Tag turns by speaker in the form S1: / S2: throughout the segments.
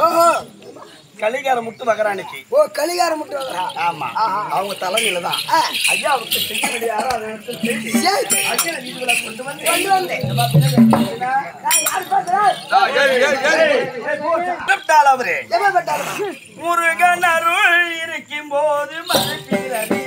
S1: ஓஹோ
S2: கலிகார முட்டு வகரானிக்கு.
S1: ஓ கலிகார முட்டு வகரா.
S2: ஆமா அவங்க தலைமையில தான் ஐயா அவருக்கு செய்ய வேண்டிய யாரோ அதை எடுத்து செஞ்சு ஐயா வீடுகளை கொண்டு வந்து அவரு முருகன் அருள் இருக்கும் போது மறுக்கிறது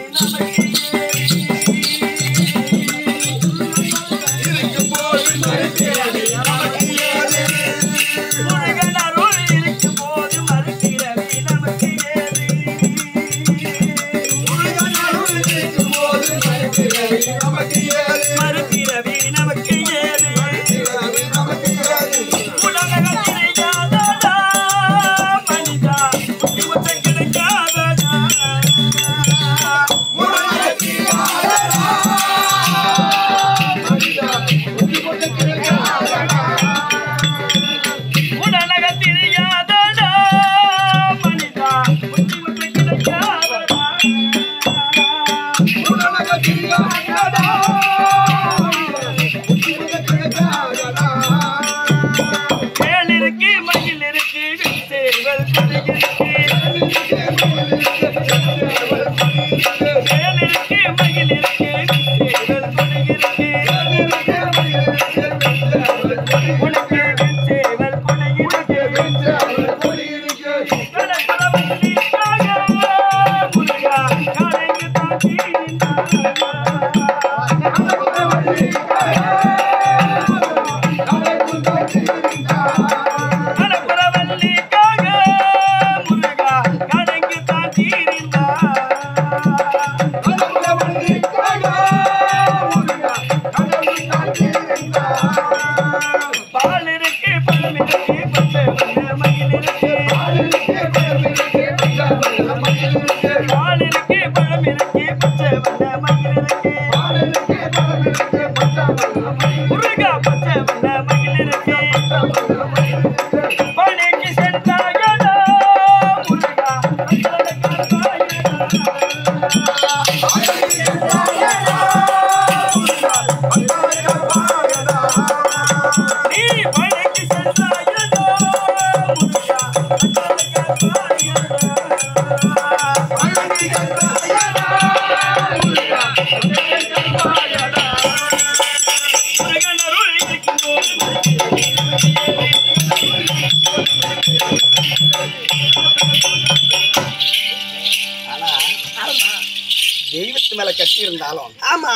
S2: தெய்வத்து மேல கட்டி இருந்தாலும்
S1: ஆமா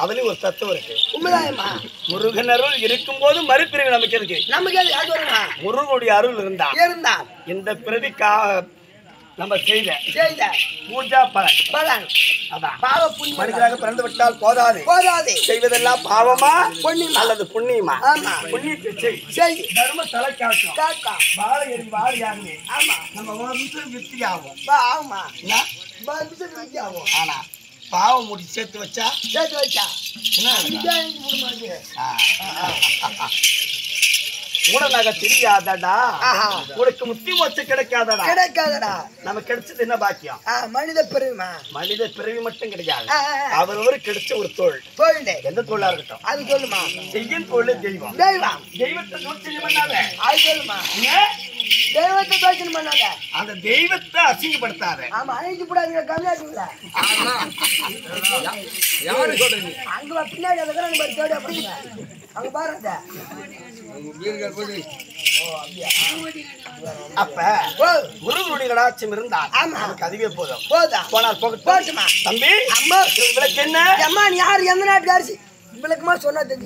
S2: அதுலயும் ஒரு தத்துவம் இருக்கு.
S1: உண்மைதாயம்மா.
S2: முருகன் அருள் இருக்கும் போது மறுபிறவி நமக்கு இருக்கு.
S1: நமக்கு
S2: முருகனுடைய அருள் இருந்தா இந்த பிறவி நம்ம செய்த பூஜா பலன் அதான் மனிதராக பிறந்து விட்டால் போதாது செய்வதெல்லாம் பாவமா அல்லது புண்ணியமா? புண்ணியத்தை செய் தர்ம தலை காட்டும் வாழையடி வாழையாகுமே. ஆமா நம்ம வம்சம் விருத்தி ஆகும். ஆனா பாவம் முடி சேர்த்து வச்சா உடனாக தெரியாதடா, உனக்கு முத்தி மொச்ச கிடைக்காதடா. நமக்கு கிடைச்சது என்ன பாக்கியம்?
S1: மனித
S2: பிறவி மட்டும் கிடையாது. அவரவர் கிடைச்ச ஒரு தொழில், எந்த தொழிலா இருக்கட்டும்
S1: அது சொல்லுமா.
S2: செய்யும் தொழில் தெய்வம். தெய்வத்தை தூச்சம் பண்ணாத. அது சொல்லுமா.
S1: தெய்வத்தை தூச்சம் பண்ணாத. அந்த
S2: தெய்வத்தை அசிங்கப்படுத்தாத.
S1: ஆமா அழிஞ்சு போடாதீங்க. கம்மியாக்குங்களா
S2: யாரு சொல்றீங்க?
S1: அங்க பின்னாடி அந்த தேடி அப்படிங்க அங்க பாருங்க.
S2: அப்ப முருகனுடைய கடாட்சியம் இருந்தால் நமக்கு அதுவே போதும். போனால் போகட்டுமா தம்பி? அம்மா விளக்கு என்ன? அம்மா நீ யாரு எந்த நாட்டுக்காரிசி விளக்குமா சொன்னா தெரிஞ்சு